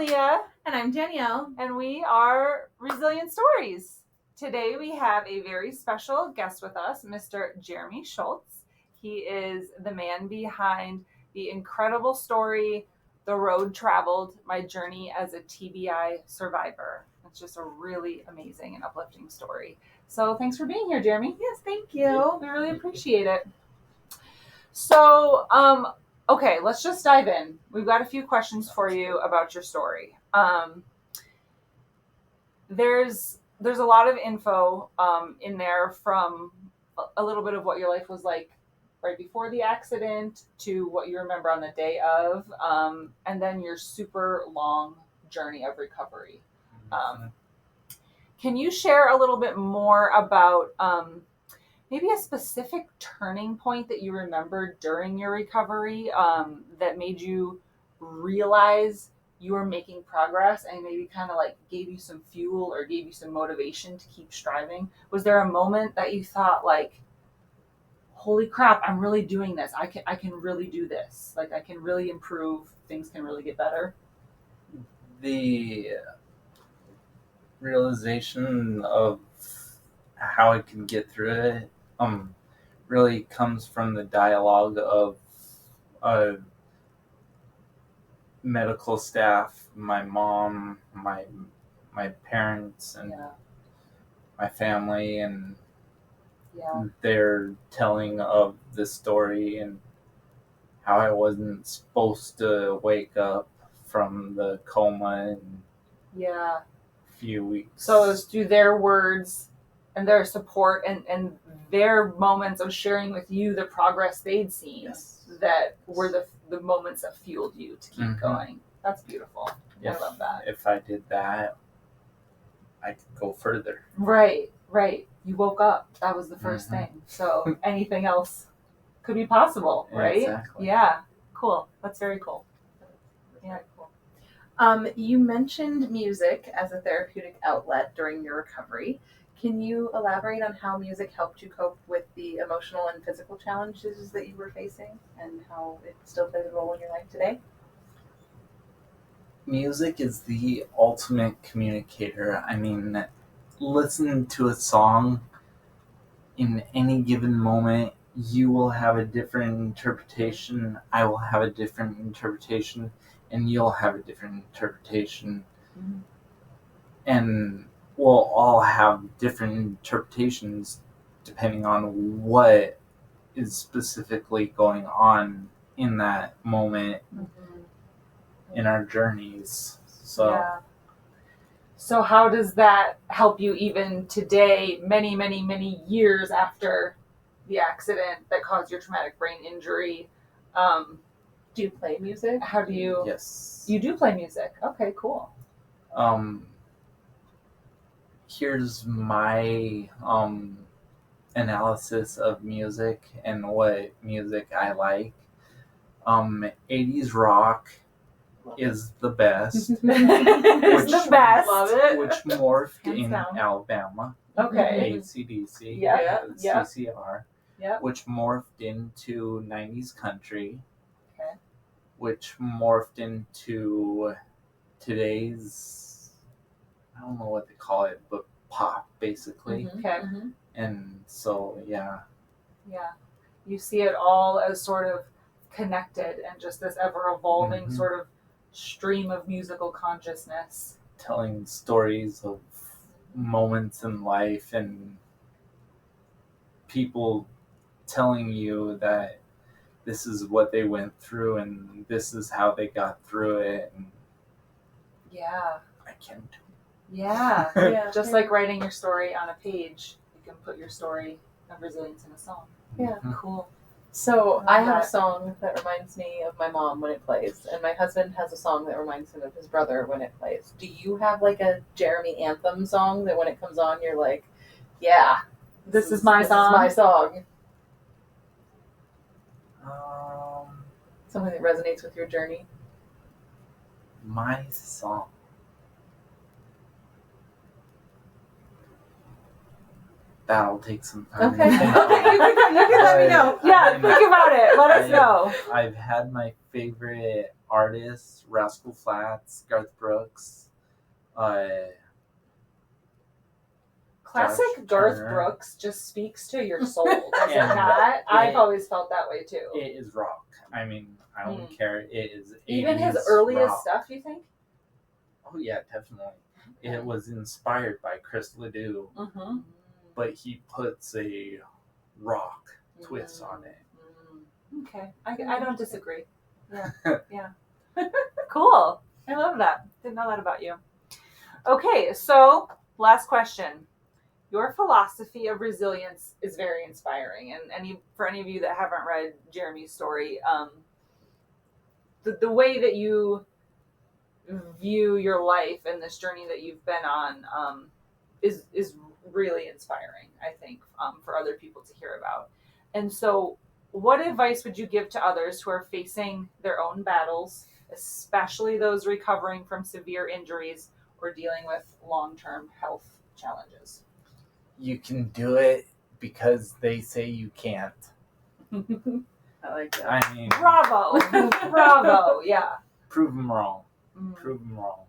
Leah. And I'm Danielle. And we are Resilient Stories. Today we have a very special guest with us, Mr. Jeremy Schultz. He is the man behind the incredible story, The Road Traveled My Journey as a TBI Survivor. It's just a really amazing and uplifting story. So thanks for being here, Jeremy. Yes, thank you. We really appreciate it. So, okay, let's just dive in. We've got a few questions for you about your story. There's a lot of info in there, from a little bit of what your life was like right before the accident to what you remember on the day of, and then your super long journey of recovery. Can you share a little bit more about maybe a specific turning point that you remember during your recovery that made you realize you were making progress and maybe kind of like gave you some fuel or gave you some motivation to keep striving? Was there a moment that you thought, like, holy crap, I'm really doing this. I can really do this. Like, I can really improve. Things can really get better. The realization of how I can get through it really comes from the dialogue of medical staff, my mom, my parents, and my family, and their telling of the story and how I wasn't supposed to wake up from the coma in a few weeks. So it was through their words and their support and their moments of sharing with you the progress they'd seen that were the moments that fueled you to keep going. That's beautiful. I love that. If I did that, I could go further. Right. You woke up. That was the first thing. So anything else could be possible, right? Exactly. Yeah. Cool. That's very cool. Yeah, cool. You mentioned music as a therapeutic outlet during your recovery. Can you elaborate on how music helped you cope with the emotional and physical challenges that you were facing and how it still plays a role in your life today? Music is the ultimate communicator. I mean, listen to a song in any given moment, you will have a different interpretation, I will have a different interpretation, and you'll have a different interpretation. Mm-hmm. And we'll all have different interpretations depending on what is specifically going on in that moment in our journeys. So how does that help you even today, many, many, many years after the accident that caused your traumatic brain injury? Do you play music? How do you... Yes. You do play music. Okay, cool. Here's my analysis of music and what music I like. 80s rock is the best. It's the best. Love it. Which morphed Hands in down. Alabama. Okay. AC/DC. CCR. Which morphed into 90s country. Okay. Which morphed into today's, I don't know what they call it, but pop, basically. Okay. And so, yeah. You see it all as sort of connected and just this ever-evolving sort of stream of musical consciousness. Telling stories of moments in life and people telling you that this is what they went through and this is how they got through it. And I can too. Yeah. Just like writing your story on a page, you can put your story of resilience in a song. Yeah. Cool. So I have a song that reminds me of my mom when it plays, and my husband has a song that reminds him of his brother when it plays. Do you have like a Jeremy anthem song that when it comes on, you're like, yeah, this is my song? This is my song. Something that resonates with your journey? My song. That'll take some time. Okay. to think Okay, about. you can let me know. Yeah, think about it. Let us know. I've had my favorite artists: Rascal Flatts, Garth Brooks, Classic Josh Garth Turner. Brooks just speaks to your soul, does it And not? I've it- always felt that way too. It is rock. I mean, I don't care. It is Even his 80s earliest rock. stuff, you think? Oh yeah, definitely. It was inspired by Chris Ledoux, Mm-hmm. but he puts a rock twist on it. Okay, I don't disagree. Yeah, yeah. Cool. I love that. Didn't know that about you. Okay, so last question. Your philosophy of resilience is very inspiring, and for any of you that haven't read Jeremy's story, the way that you view your life and this journey that you've been on is really inspiring, I think, for other people to hear about. And so, what advice would you give to others who are facing their own battles, especially those recovering from severe injuries or dealing with long-term health challenges? You can do it because they say you can't. I like that. I mean, Bravo. Bravo. Yeah. prove them wrong. Mm-hmm. Prove them wrong.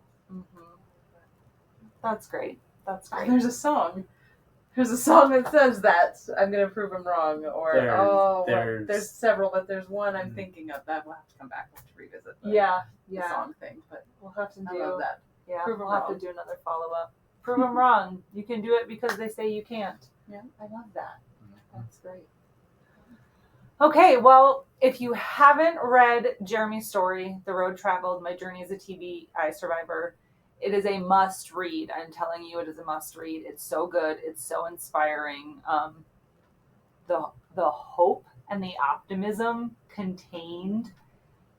That's great. That's great. There's a song. There's a song that says that. I'm going to prove them wrong. Or, there's several, but there's one I'm thinking of that we'll have to come back to revisit the song thing. But We'll have to I do love that. Yeah, Prove 'em we'll have wrong. to do another follow-up. Prove them wrong. You can do it because they say you can't. Yeah. I love that. That's great. Okay, well, if you haven't read Jeremy's story, The Road Traveled, My Journey as a TBI Survivor, it is a must read. I'm telling you, it is a must read. It's so good. It's so inspiring. The hope and the optimism contained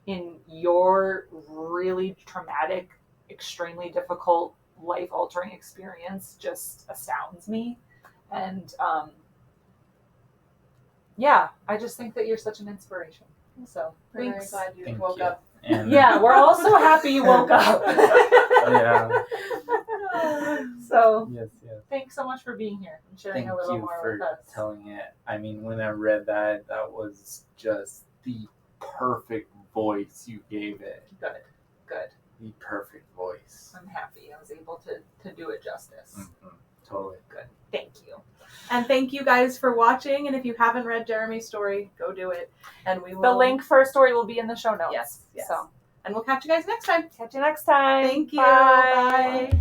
in your really traumatic, extremely difficult, life-altering experience just astounds me. And I just think that you're such an inspiration. So Very thanks. glad you Thank woke you. up. And Yeah, we're all so happy you woke up. yeah. So Yes. thanks so much for being here and sharing Thank a little you more for with us. telling it. I mean, when I read that, that was just the perfect voice you gave it. Good. The perfect voice. I'm happy I was able to do it justice. Mm-hmm. Totally. Good. Thank you. And thank you guys for watching. And if you haven't read Jeremy's story, go do it. And we will. The link for a story will be in the show notes. Yes. So And we'll catch you guys next time. catch you next time. Thank you. Bye. Bye.